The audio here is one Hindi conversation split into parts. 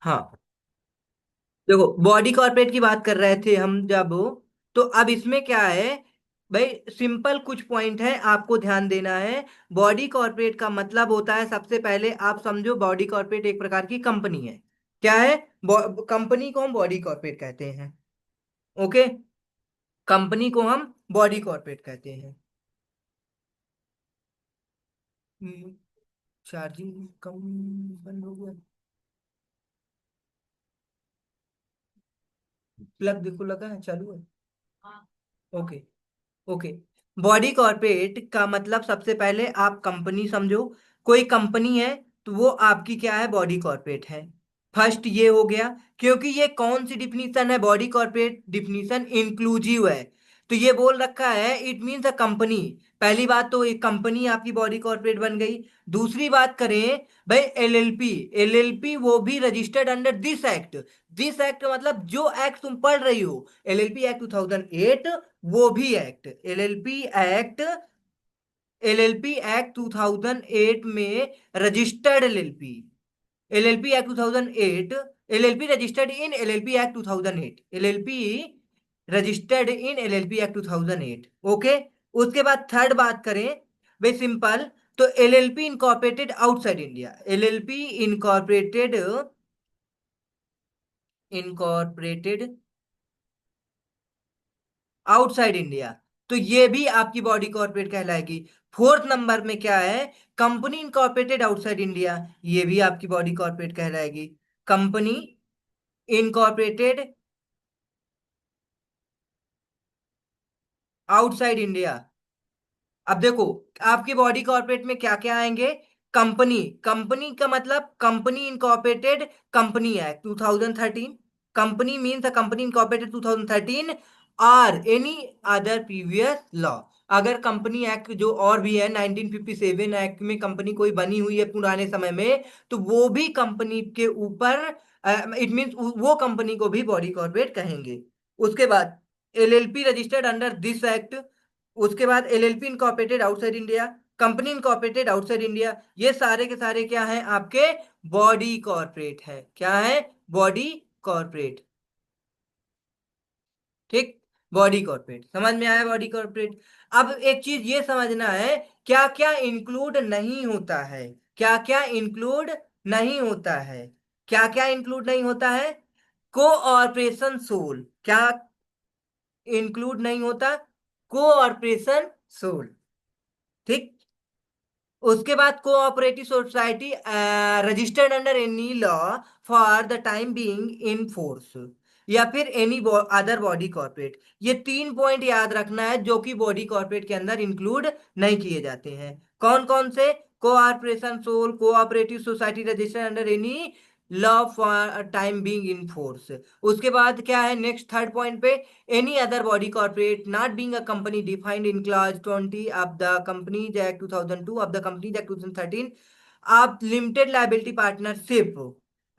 हाँ, देखो बॉडी कॉर्पोरेट की बात कर रहे थे हम जब, तो अब इसमें क्या है भाई, सिंपल कुछ पॉइंट है आपको ध्यान देना है। बॉडी कॉर्पोरेट का मतलब होता है, सबसे पहले आप समझो बॉडी कॉर्पोरेट एक प्रकार की कंपनी है। क्या है? कंपनी को हम बॉडी कॉर्पोरेट कहते हैं। ओके, कंपनी को हम बॉडी कॉर्पोरेट कहते हैं। चार्जिंग कम बंद हो गया, प्लग देखो लगा है, चालू है। Okay, okay. बॉडी कॉर्पोरेट का मतलब सबसे पहले आप कंपनी समझो। कोई कंपनी है तो वो आपकी क्या है, बॉडी कॉर्पोरेट है। फर्स्ट ये हो गया। क्योंकि ये कौन सी डिफिनीशन है, बॉडी कॉर्पोरेट डिफिनीशन इंक्लूसिव है। तो ये बोल रखा है इट मीन्स अ कंपनी। पहली बात तो एक कंपनी आपकी बॉडी कॉर्पोरेट बन गई। दूसरी बात करें भाई, एलएलपी। एलएलपी वो भी registered under this act. This act मतलब जो एक्ट तुम पढ़ रही हो, एलएलपी एक्ट 2008, वो भी एक्ट, एलएलपी एक्ट 2008 में registered LLP. LLP act 2008, LLP registered in LLP act 2008, LLP registered in LLP act 2008। Okay. उसके बाद थर्ड बात करें भाई, सिंपल, तो LLP incorporated outside India, LLP incorporated outside India, तो ये भी आपकी बॉडी कॉर्पोरेट कहलाएगी। फोर्थ नंबर में क्या है, कंपनी इनकॉर्पोरेटेड आउटसाइड इंडिया, ये भी आपकी बॉडी कॉर्पोरेट कहलाएगी। Company incorporated outside India. अब देखो, आपके बॉडी कॉर्पोरेट में क्या क्या आएंगे। कंपनी, कंपनी का मतलब company incorporated company act 2013। Company means a company incorporated 2013 और एनी अदर प्रीवियस लॉ। अगर कंपनी एक्ट जो और भी है 1957 एक्ट में कंपनी कोई बनी हुई है पुराने समय में, तो वो भी कंपनी के ऊपर, इट मीन्स वो कंपनी को भी बॉडी कॉर्पोरेट कहेंगे। उसके बाद LLP registered under this act. उसके बाद LLP incorporated outside India, company incorporated outside India, ये सारे के सारे क्या हैं आपके, बॉडी कॉर्पोरेट है। क्या है? Body corporate. ठीक, बॉडी कॉर्पोरेट समझ में आया, बॉडी कॉर्पोरेट। अब एक चीज ये समझना है, क्या क्या इंक्लूड नहीं होता है, क्या क्या इंक्लूड नहीं होता है, क्या क्या इंक्लूड नहीं होता है। कोऑपरेशन सोल क्या इंक्लूड नहीं होता, कोऑपरेशन सोल। ठीक। उसके बाद cooperative society registered under any law for the time being in force, या फिर एनी अदर बॉडी कॉर्पोरेट। ये तीन पॉइंट याद रखना है जो कि बॉडी कॉर्पोरेट के अंदर इंक्लूड नहीं किए जाते हैं। कौन कौन से? Corporation sole, cooperative society registered under any law for time being in force. उसके बाद क्या है नेक्स्ट थर्ड पॉइंट पे, any other body corporate not being a company defined in clause 20 of the Companies Act 2002 of the Companies Act 2013 of limited liability partnership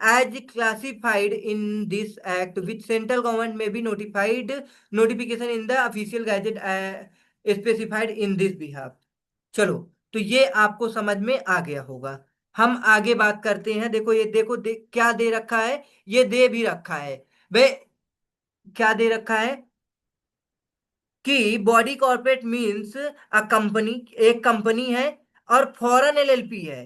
as classified in this act, which central government may be notified notification in the official gazette specified in this behalf। चलो, तो ये आपको समझ में आ गया होगा। हम आगे बात करते हैं। देखो ये देखो क्या दे रखा है, ये दे भी रखा है वे, क्या दे रखा है कि body corporate means a company, एक कंपनी है, और फॉरेन एलएलपी है।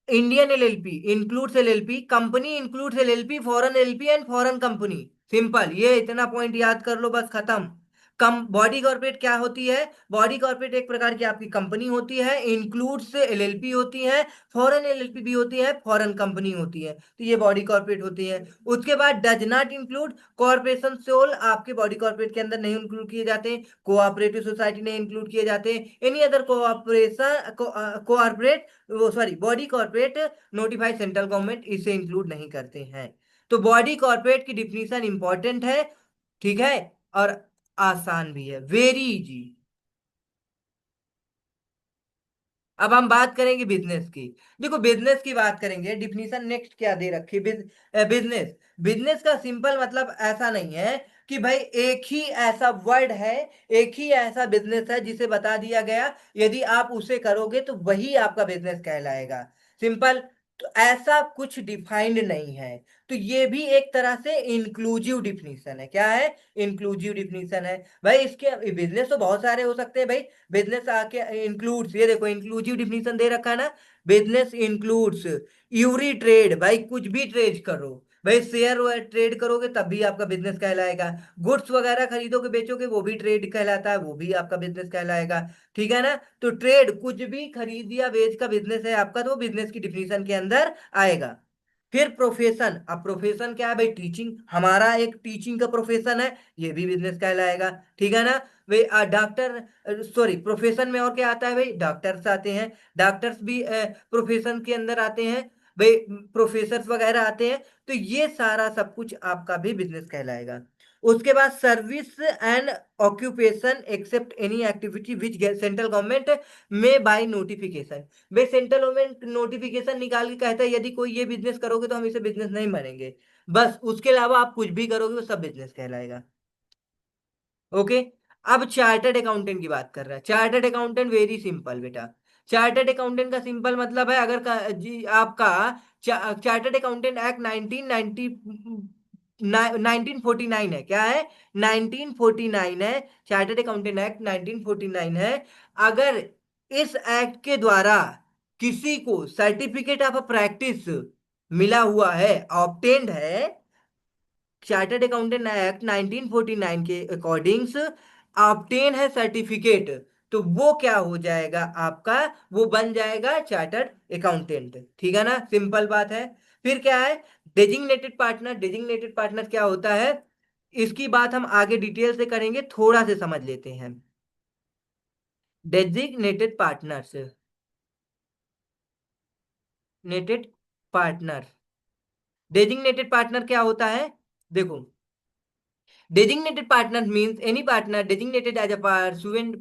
Indian LLP includes LLP, company includes LLP, foreign LLP and foreign company. Simple, ये इतना पॉइंट याद कर लो बस, खत्म। कम बॉडी कॉर्पोरेट क्या होती है, बॉडी कॉर्पोरेट एक प्रकार की आपकी कंपनी होती है, इंक्लूड्स एलएलपी होती है, फॉरेन एलएलपी भी होती है, फॉरेन कंपनी होती है, तो ये बॉडी कॉर्पोरेट होती है। उसके बाद does not include corporation sole, आपके बॉडी कॉर्पोरेट के अंदर नहीं इंक्लूड किए जाते। कोऑपरेटिव सोसाइटी नहीं इंक्लूड किए जाते। एनी अदर कोऑपरेशन कोऑपरेट, वो sorry, body corporate notified central government इसे इंक्लूड नहीं करते हैं। तो बॉडी कॉर्पोरेट की डिफिनीशन इंपॉर्टेंट है, ठीक है, और आसान भी है, वेरी इजी। अब हम बात करेंगे बिजनेस की। देखो बिजनेस की बात करेंगे, डिफिनीशन नेक्स्ट क्या दे रखी है, बिजनेस। बिजनेस का सिंपल मतलब ऐसा नहीं है कि भाई एक ही ऐसा वर्ड है, एक ही ऐसा बिजनेस है जिसे बता दिया गया, यदि आप उसे करोगे तो वही आपका बिजनेस कहलाएगा। सिंपल, तो ऐसा कुछ डिफाइंड नहीं है। तो ये भी एक तरह से इंक्लूसिव डिफिनीशन है। क्या है? इंक्लूसिव डिफिनीशन है। भाई इसके बिजनेस तो बहुत सारे हो सकते हैं भाई। बिजनेस आके इंक्लूड्स, ये देखो इंक्लूसिव डिफिनीशन दे रखा है ना, बिजनेस इंक्लूड्स यूरी ट्रेड, भाई कुछ भी ट्रेड करो। भाई शेयर ट्रेड करोगे तब भी आपका बिजनेस कहलाएगा। गुड्स वगैरह खरीदोगे बेचोगे वो भी ट्रेड कहलाता है, वो भी आपका बिजनेस कहलाएगा। ठीक है ना? तो ट्रेड कुछ भी खरीद या बेच का बिजनेस है आपका, तो वो बिजनेस की डिफिनीशन के अंदर आएगा। फिर प्रोफेशन, अब प्रोफेशन क्या है भाई? टीचिंग, हमारा एक टीचिंग का प्रोफेशन है, ये भी बिजनेस कहलाएगा। ठीक है ना? वे डॉक्टर, सॉरी प्रोफेशन में और क्या आता है भाई? डॉक्टर्स आते हैं, डॉक्टर्स भी प्रोफेशन के अंदर आते हैं। भाई प्रोफेसर वगैरह आते हैं। तो ये सारा सब कुछ आपका भी बिजनेस कहलाएगा। उसके बाद service and occupation except any activity which central government may by notification. भाई सेंट्रल गवर्नमेंट नोटिफिकेशन निकाल के कहता है यदि कोई ये बिजनेस करोगे तो हम इसे बिजनेस नहीं मानेंगे, बस उसके अलावा आप कुछ भी करोगे वो सब बिजनेस कहलाएगा। ओके। अब चार्टर्ड अकाउंटेंट की बात कर रहा है। चार्टर्ड अकाउंटेंट वेरी सिंपल बेटा। चार्टर्ड अकाउंटेंट का सिंपल मतलब है, अगर जी आपका चार्टर्ड अकाउंटेंट एक्ट 1949 है। क्या है? 1949 है। चार्टर्ड अकाउंटेंट एक्ट 1949 है। अगर इस एक्ट के द्वारा किसी को सर्टिफिकेट ऑफ प्रैक्टिस मिला हुआ है, ऑब्टेन्ड है, चार्टर्ड अकाउंटेंट एक्ट 1949 के अकॉर्डिंग्स ऑब्टेन है सर्टिफिकेट, तो वो क्या हो जाएगा आपका? वो बन जाएगा चार्टर्ड अकाउंटेंट। ठीक है ना? सिंपल बात है। फिर क्या है? Designated partner. डेजिग्नेटेड पार्टनर क्या होता है? इसकी बात हम आगे डिटेल से करेंगे, थोड़ा से समझ लेते हैं। डेजिग्नेटेड पार्टनर्स, नेटेड पार्टनर, डेजिग्नेटेड पार्टनर क्या होता है? देखो, designated partner means any partner designated as a pursuant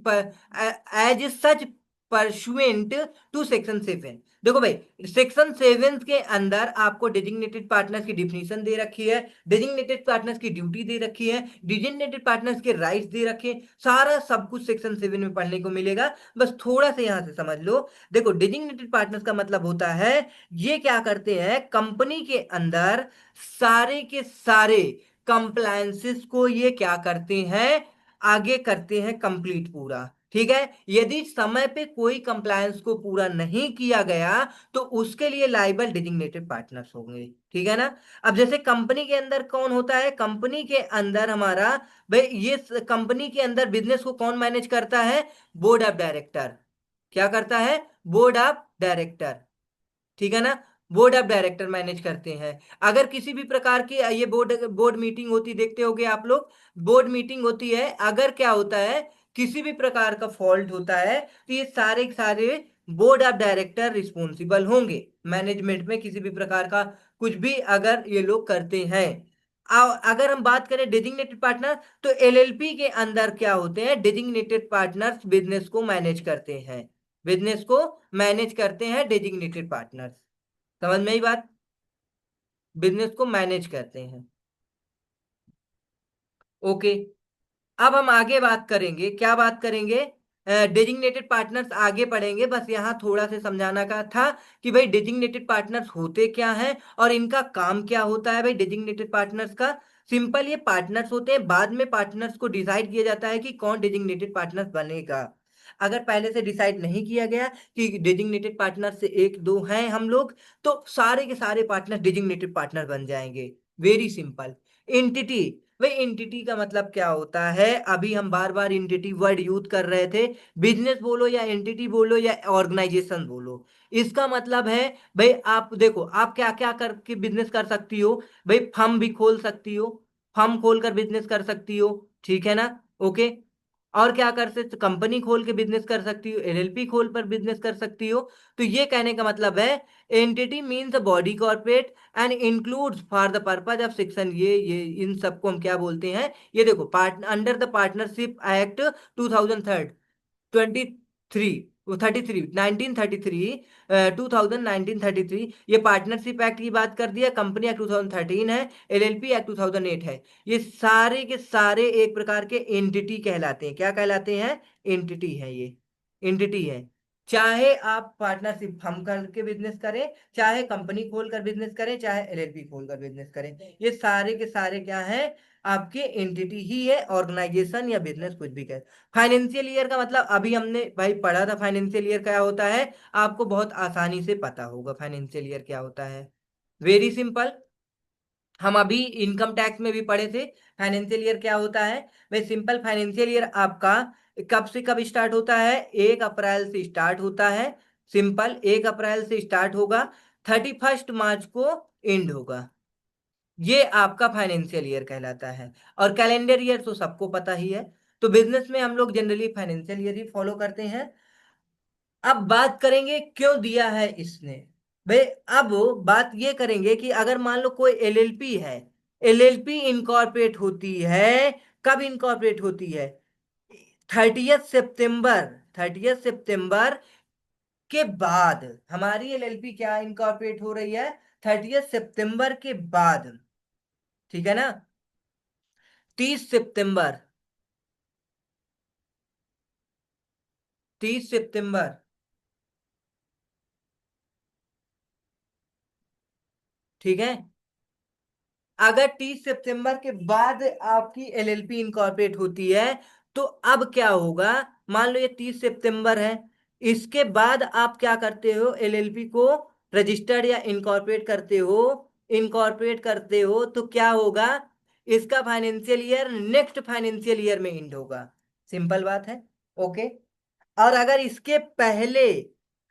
as such pursuant to section 7। देखो भाई सेक्शन 7 के अंदर आपको डेजिग्नेटेड पार्टनर्स की डिफिनीशन दे रखी है, डेजिग्नेटेड पार्टनर्स की ड्यूटी दे रखी है, डेजिग्नेटेड पार्टनर्स के राइट्स दे रखे हैं, सारा सब कुछ सेक्शन 7 में पढ़ने को मिलेगा। बस थोड़ा सा यहां से समझ लो। देखो डेजिग्नेटेड पार्टनर्स का मतलब होता है, ये क्या करते हैं कंपनी के अंदर, सारे के सारे कंप्लायंसेस को ये क्या करते हैं, आगे करते हैं कंप्लीट पूरा। ठीक है? यदि समय पे कोई कंप्लायंस को पूरा नहीं किया गया तो उसके लिए लाइबल डेजिग्नेटेड पार्टनर्स होंगे। ठीक है ना? अब जैसे कंपनी के अंदर कौन होता है? कंपनी के अंदर हमारा, भाई ये कंपनी के अंदर बिजनेस को कौन मैनेज करता है? Board of director. क्या करता है? Board of director. ठीक है ना? बोर्ड ऑफ डायरेक्टर मैनेज करते हैं। अगर किसी भी प्रकार की ये बोर्ड बोर्ड मीटिंग होती देखते होगे आप लोग, बोर्ड मीटिंग होती है, अगर क्या होता है किसी भी प्रकार का फॉल्ट होता है तो ये सारे के सारे बोर्ड ऑफ डायरेक्टर रिस्पॉन्सिबल होंगे। मैनेजमेंट में किसी भी प्रकार का कुछ भी अगर ये लोग करते हैं। अगर हम बात करें डेजिग्नेटेड पार्टनर, तो एलएलपी के अंदर क्या होते हैं? डेजिग्नेटेड पार्टनर्स बिजनेस को मैनेज करते हैं, बिजनेस को मैनेज करते हैं डेजिग्नेटेड पार्टनर्स। समझ में आई बात? बिजनेस को मैनेज करते हैं। ओके। अब हम आगे बात करेंगे, क्या बात करेंगे? डेजिग्नेटेड पार्टनर्स आगे पढ़ेंगे, बस यहाँ थोड़ा से समझाना का था कि भाई डेजिग्नेटेड पार्टनर्स होते क्या हैं और इनका काम क्या होता है। भाई डेजिग्नेटेड पार्टनर्स का सिंपल, ये पार्टनर्स होते हैं, बाद में पार्टनर्स को डिसाइड किया जाता है कि कौन डेजिग्नेटेड पार्टनर्स बनेगा। अगर पहले से डिसाइड नहीं किया गया कि डेजिग्नेटेड पार्टनर से एक दो हैं हम लोग, तो सारे के सारे पार्टनर डेजिग्नेटेड पार्टनर बन जाएंगे। Very simple. एंटिटी, भाई एंटिटी का मतलब क्या होता है? अभी हम बार बार एंटिटी वर्ड यूज कर रहे थे। बिजनेस बोलो या एंटिटी बोलो या ऑर्गेनाइजेशन बोलो, इसका मतलब है भाई आप देखो आप क्या क्या करके बिजनेस कर सकती हो। भाई फर्म भी खोल सकती हो, फर्म खोल कर बिजनेस कर सकती हो। ठीक है ना? ओके। और क्या कर सकते? कंपनी खोल के बिजनेस कर सकती हो, एलएलपी खोल पर बिजनेस कर सकती हो। तो ये कहने का मतलब है entity means body corporate and includes for the purpose of section, ये इन सबको हम क्या बोलते हैं? ये देखो part under the partnership act 2003, 23, वो 33, 1933, 1933, ये पार्टनरशिप एक्ट की बात कर दिया। कंपनी एक्ट 2013 है, एलएलपी एक्ट 2008 है। ये सारे के सारे एक प्रकार के एंटिटी कहलाते हैं। क्या कहलाते हैं? एंटिटी है ये, एंटिटी है। चाहे आप पार्टनरशिप हम करके बिजनेस करें, चाहे कंपनी खोल कर बिजनेस करें, चाहे एलएलपी खोल कर बिजनेस करें, ये सारे के सारे क्या है, आपके एंटिटी ही है, ऑर्गेनाइजेशन या बिजनेस कुछ भी कहे। फाइनेंशियल ईयर का मतलब अभी हमने भाई पढ़ा था, फाइनेंशियल ईयर क्या होता है, आपको बहुत आसानी से पता होगा फाइनेंशियल ईयर क्या होता है। Very simple. हम अभी इनकम टैक्स में भी पढ़े थे फाइनेंशियल ईयर क्या होता है। भाई सिंपल, फाइनेंशियल ईयर आपका कब से कब स्टार्ट होता है, 1 अप्रैल से स्टार्ट होता है। सिंपल, 1 अप्रैल से स्टार्ट होगा, 31 मार्च को एंड होगा। ये आपका फाइनेंशियल ईयर कहलाता है। और कैलेंडर ईयर तो सबको पता ही है। तो बिजनेस में हम लोग जनरली फाइनेंशियल ईयर ही फॉलो करते हैं। अब बात करेंगे क्यों दिया है इसने। भाई अब बात ये करेंगे कि अगर मान लो कोई एलएलपी है, एलएलपी इनकॉर्पोरेट होती है, कब इनकॉर्पोरेट होती है, 30 सितंबर, 30 सितंबर के बाद हमारी एलएलपी क्या इनकॉर्पोरेट हो रही है, 30 सितंबर के बाद। ठीक है ना, 30 सितंबर, 30 सितंबर। ठीक है, अगर 30 सितंबर के बाद आपकी एलएलपी इनकॉर्पोरेट होती है, तो अब क्या होगा, मान लो ये 30 सितंबर है, इसके बाद आप क्या करते हो, एलएलपी को रजिस्टर्ड या इनकॉर्पोरेट करते हो, इनकॉर्पोरेट करते हो, तो क्या होगा, इसका financial year next financial year में एंड होगा। सिंपल बात है। ओके। और अगर इसके पहले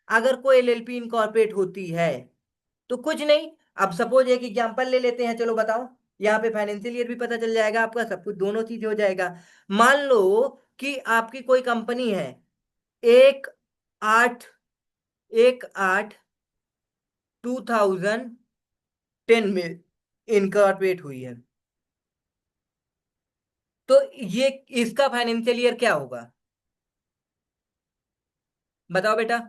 अगर कोई एलएलपी इनकॉर्पोरेट होती है, तो कुछ नहीं। अब सपोज एक एग्जांपल ले लेते हैं, चलो बताओ। यहाँ पे फाइनेंशियल ईयर भी पता चल जाएगा आपका, सब कुछ दोनों चीज हो जाएगा। मान लो कि आपकी कोई कंपनी है, 1/8, 1/8 2010 में इनकॉर्पोरेट हुई है, तो ये इसका फाइनेंशियल ईयर क्या होगा, बताओ बेटा।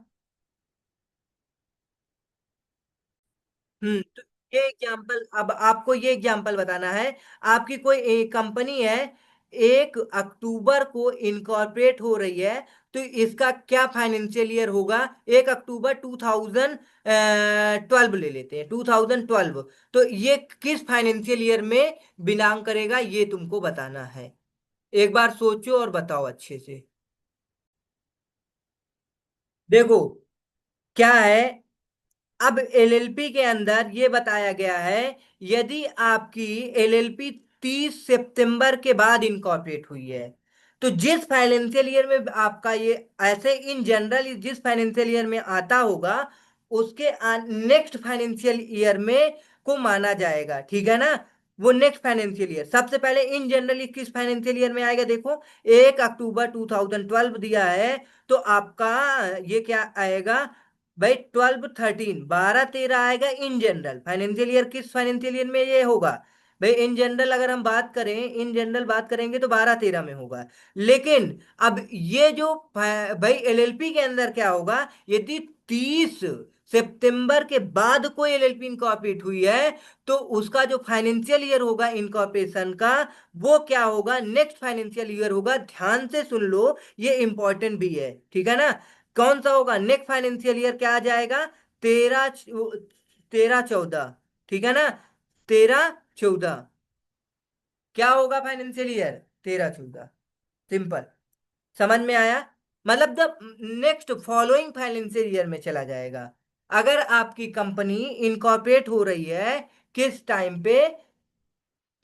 तो ये एग्जांपल, अब आपको ये एग्जांपल बताना है। आपकी कोई एक कंपनी है, 1 अक्टूबर को इनकॉर्पोरेट हो रही है, तो इसका क्या फाइनेंशियल ईयर होगा, 1 अक्टूबर 2012 ले लेते हैं, 2012। तो ये किस फाइनेंशियल ईयर में बिलोंग करेगा, ये तुमको बताना है। एक बार सोचो और बताओ अच्छे से। देखो क्या है, अब एलएलपी के अंदर ये बताया गया है, यदि आपकी एलएलपी 30 सितंबर के बाद इनकॉर्पोरेट हुई है, तो जिस फाइनेंशियल ईयर में आपका ये, ऐसे इन जनरल जिस फाइनेंशियल ईयर में आता होगा, उसके नेक्स्ट फाइनेंशियल ईयर में को माना जाएगा। ठीक है ना, वो नेक्स्ट फाइनेंशियल ईयर सबसे पहले इन जनरली किस फाइनेंशियल ईयर में आएगा, देखो 1 अक्टूबर 2012 दिया है, तो आपका ये क्या आएगा भाई, 12 13 12 13 आएगा इन जनरल फाइनेंशियल ईयर। किस फाइनेंशियल ईयर में ये होगा भाई, इन जनरल अगर हम बात करें, इन जनरल बात करेंगे तो 12 13 में होगा। लेकिन अब ये जो भाई एलएलपी के अंदर क्या होगा, यदि 30 सितंबर के बाद कोई एलएलपी इनकॉर्पोरेट हुई है, तो उसका जो फाइनेंशियल ईयर होगा इनकॉर्पोरेशन का, वो क्या होगा, नेक्स्ट फाइनेंशियल ईयर होगा। ध्यान से सुन लो, ये इंपॉर्टेंट भी है। ठीक है ना, कौन सा होगा, नेक्स्ट फाइनेंशियल ईयर क्या आ जाएगा, 13 14। ठीक है ना, 13 14 क्या होगा फाइनेंशियल ईयर, 13 14। सिंपल, समझ में आया। मतलब the next following financial year में चला जाएगा। अगर आपकी कंपनी इनकॉर्पोरेट हो रही है किस टाइम पे,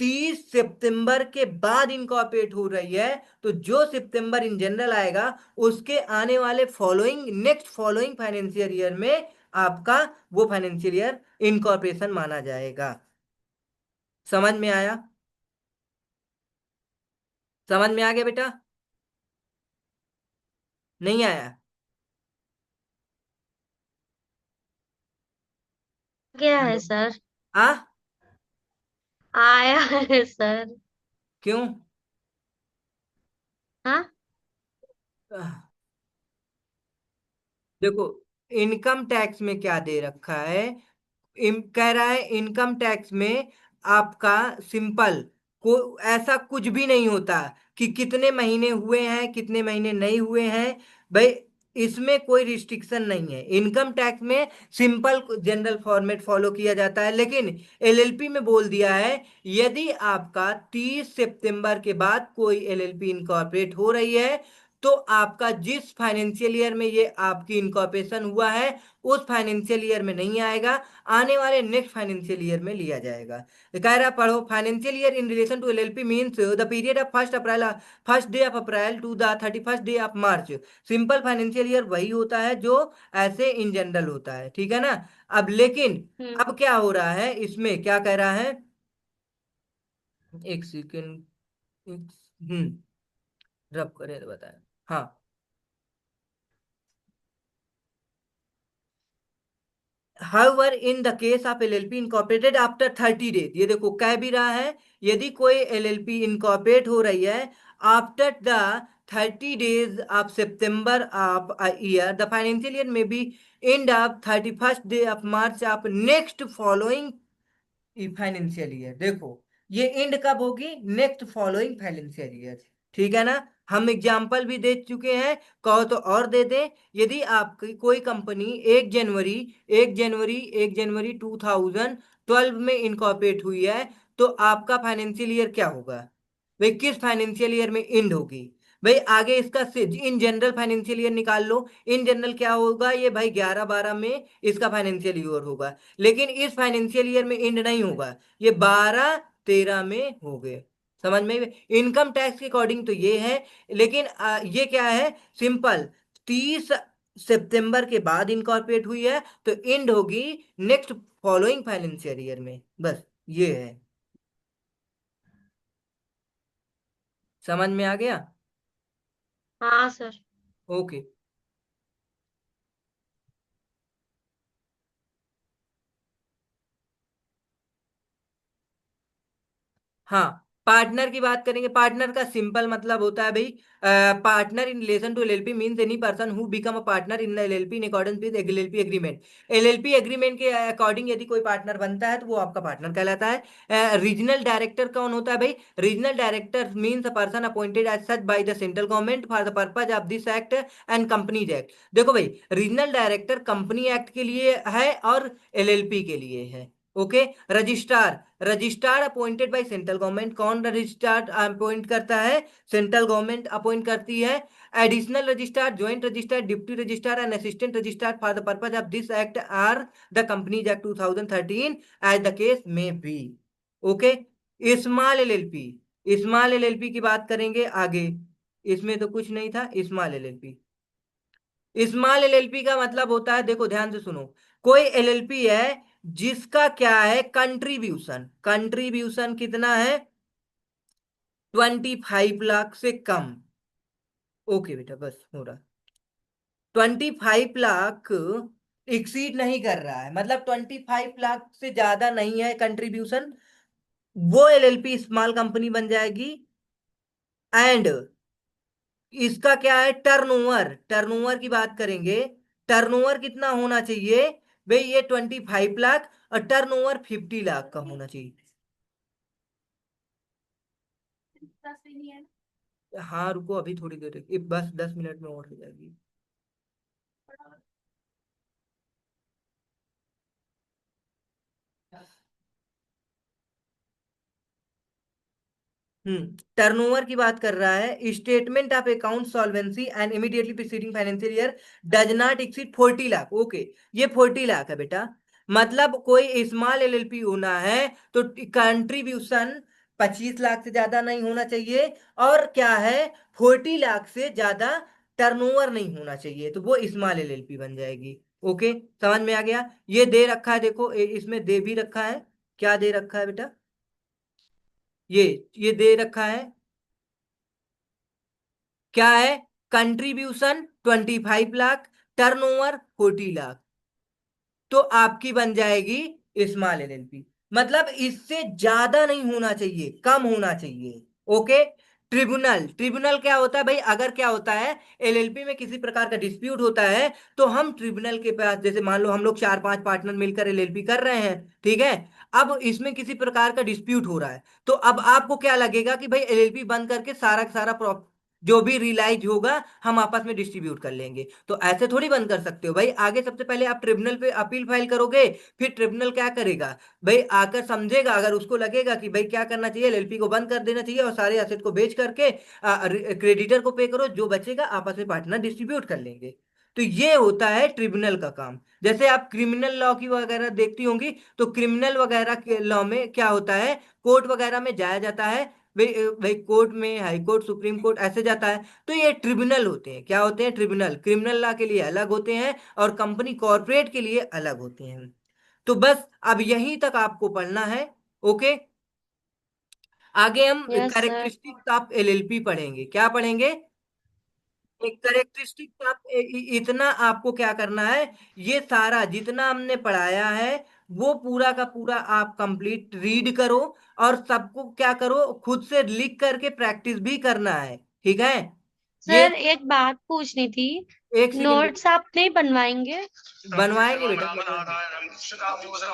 30 सितंबर के बाद इनकॉर्पोरेट हो रही है, तो जो सितंबर इन जनरल आएगा, उसके आने वाले following next following financial year में आपका वो फाइनेंशियल ईयर इनकॉर्पोरेशन माना जाएगा। समझ में आया, समझ में आ गया बेटा, नहीं आया। गया है सर। आ आया है सर। क्यों, हाँ। देखो इनकम टैक्स में क्या दे रखा है, कह रहा है इनकम टैक्स में आपका सिंपल को ऐसा कुछ भी नहीं होता कि कितने महीने हुए हैं कितने महीने नहीं हुए हैं। भाई इसमें कोई रिस्ट्रिक्शन नहीं है। इनकम टैक्स में सिंपल जनरल फॉर्मेट फॉलो किया जाता है, लेकिन एलएलपी में बोल दिया है यदि आपका 30 सितंबर के बाद कोई एलएलपी इनकॉर्पोरेट हो रही है तो आपका जिस फाइनेंशियल ईयर में ये आपकी इनकॉर्पोरेशन हुआ है उस फाइनेंशियल ईयर में नहीं आएगा, आने वाले नेक्स्ट फाइनेंशियल ईयर में लिया जाएगा। तो कह रहा पढ़ो, financial year in relation to LLP means the period of first day of April to the 31st day of March. Simple financial year वही होता है जो ऐसे इन जनरल होता है, ठीक है ना। अब लेकिन हम्म। अब क्या हो रहा है, इसमें क्या कह रहा है, एक सेकेंड, हम्म, रब करे तो बताए। हाँ, However, in the case of LLP incorporated after 30 days, ये देखो कह भी रहा है यदि कोई LLP incorporate हो रही है after the 30 days of September of a year, the financial year may be end of 31st day of March of next following financial year. देखो ये एंड कब होगी, नेक्स्ट फॉलोइंग फाइनेंशियल ईयर, ठीक है ना। हम एग्जाम्पल भी दे चुके हैं, कहो तो और दे दें। यदि आपकी कोई कंपनी 1 जनवरी 2012 में इनकॉर्पोरेट हुई है तो आपका फाइनेंशियल ईयर क्या होगा भाई, किस फाइनेंशियल ईयर में एंड होगी। भाई आगे इसका इन जनरल फाइनेंशियल ईयर निकाल लो। इन जनरल क्या होगा ये भाई, 11/12 में इसका फाइनेंशियल ईयर होगा, लेकिन इस फाइनेंशियल ईयर में एंड नहीं होगा, ये 12/13 में हो गए। समझ में, इनकम टैक्स के अकॉर्डिंग तो ये है, लेकिन ये क्या है, सिंपल 30 सितंबर के बाद इनकॉर्पोरेट हुई है तो एंड होगी नेक्स्ट फॉलोइंग फाइनेंशियल ईयर में, बस ये है। समझ में आ गया। हाँ सर। ओके। हाँ, पार्टनर की बात करेंगे। पार्टनर का सिंपल मतलब होता है भाई, partner in relation to LLP means any person who become a partner in LLP in accordance with LLP agreement. LLP agreement के अकॉर्डिंग यदि कोई पार्टनर बनता है तो वो आपका पार्टनर कहलाता है। रीजनल डायरेक्टर कौन होता है भाई, regional director means a person appointed as such by the central government for the purpose of this act and companies act. देखो भाई, रीजनल डायरेक्टर कंपनी एक्ट के लिए है और एलएलपी के लिए है। Okay. Registrar, registrar appointed by central government, कौन रजिस्ट्रार अपॉइंट करता है, सेंट्रल गवर्नमेंट अपॉइंट करती है। Additional registrar, joint registrar, deputy registrar and assistant registrar for the purpose of this act are the companies act 2013 as the case may be. Okay. Small LLP, small LLP की बात करेंगे आगे, इसमें तो कुछ नहीं था। स्मॉल एलएलपी, स्मॉल एलएलपी का मतलब होता है, देखो ध्यान से सुनो, कोई एलएलपी है जिसका क्या है, कंट्रीब्यूशन, कंट्रीब्यूशन कितना है, 25 लाख से कम। ओके बेटा, बस हो रहा, 25 लाख एक्सीड नहीं कर रहा है, मतलब 25 लाख से ज्यादा नहीं है कंट्रीब्यूशन, वो एलएलपी स्मॉल कंपनी बन जाएगी। एंड इसका क्या है, टर्नओवर, टर्नओवर की बात करेंगे, टर्नओवर कितना होना चाहिए भाई, ये 25 लाख और टर्नओवर 50 लाख का होना चाहिए। हाँ रुको, अभी थोड़ी देर, बस 10 मिनट में और हो जाएगी। टर्नओवर की बात कर रहा है, statement of account solvency and immediately preceding financial year does not exceed 40 lakh. Okay, ये 40 लाख है बेटा, मतलब कोई स्मॉल एलएलपी होना है तो कंट्रीब्यूशन 25 लाख से ज्यादा नहीं होना चाहिए, और क्या है, 40 लाख से ज्यादा टर्नओवर नहीं होना चाहिए, तो वो स्मॉल एलएलपी बन जाएगी। ओके, समझ में आ गया। ये दे रखा है, देखो इसमें दे भी रखा है, क्या दे रखा है बेटा, ये ये दे रखा है, क्या है, कंट्रीब्यूशन 25 लाख, टर्नओवर 40 लाख, तो आपकी बन जाएगी स्मॉल एलएलपी। मतलब इससे ज्यादा नहीं होना चाहिए, कम होना चाहिए। ओके। ट्रिब्यूनल, ट्रिब्यूनल क्या होता है भाई, अगर क्या होता है, एलएलपी में किसी प्रकार का डिस्प्यूट होता है तो हम ट्रिब्यूनल के पास, जैसे मान लो हम लोग 4-5 पार्टनर मिलकर एलएलपी कर रहे हैं, ठीक है। अब इसमें किसी प्रकार का डिस्प्यूट हो रहा है तो अब आपको क्या लगेगा कि भाई एलएलपी बंद करके सारा का सारा जो भी रियलाइज होगा हम आपस में डिस्ट्रीब्यूट कर लेंगे। तो ऐसे थोड़ी बंद कर सकते हो भाई। आगे सबसे पहले आप ट्रिब्यूनल पे अपील फाइल करोगे, फिर ट्रिब्यूनल क्या करेगा भाई, आकर समझेगा, अगर उसको लगेगा कि भाई क्या करना चाहिए, एलएलपी को बंद कर देना चाहिए और सारे एसेट को बेच करके क्रेडिटर को पे करो, जो बचेगा आपस में पार्टनर डिस्ट्रीब्यूट कर लेंगे। तो ये होता है ट्रिब्यूनल का काम। जैसे आप क्रिमिनल लॉ की वगैरह देखती होंगी, तो क्रिमिनल वगैरह के लॉ में क्या होता है, कोर्ट वगैरह में जाया जाता है। भाई भाई कोर्ट में, हाई कोर्ट, सुप्रीम कोर्ट ऐसे जाता है। तो ये ट्रिब्यूनल होते हैं। क्या होते हैं? ट्रिब्यूनल। क्रिमिनल लॉ के लिए अलग होते हैं और कंपनी कॉर्पोरेट के लिए अलग होते हैं। तो बस अब यहीं तक आपको पढ़ना है। ओके। आगे हम yes sir. Characteristics of LLP पढ़ेंगे। क्या पढ़ेंगे? एक कैरेक्टरिस्टिक आप इतना आपको क्या करना है, ये सारा जितना हमने पढ़ाया है वो पूरा का पूरा आप कंप्लीट रीड करो, और सबको क्या करो, खुद से लिख करके प्रैक्टिस भी करना है। ठीक है? ये सर एक बात पूछनी थी। एक सेकंड नोट्स आप नहीं बनवाएंगे? बनवाएंगे बेटा, बनवाएंगे।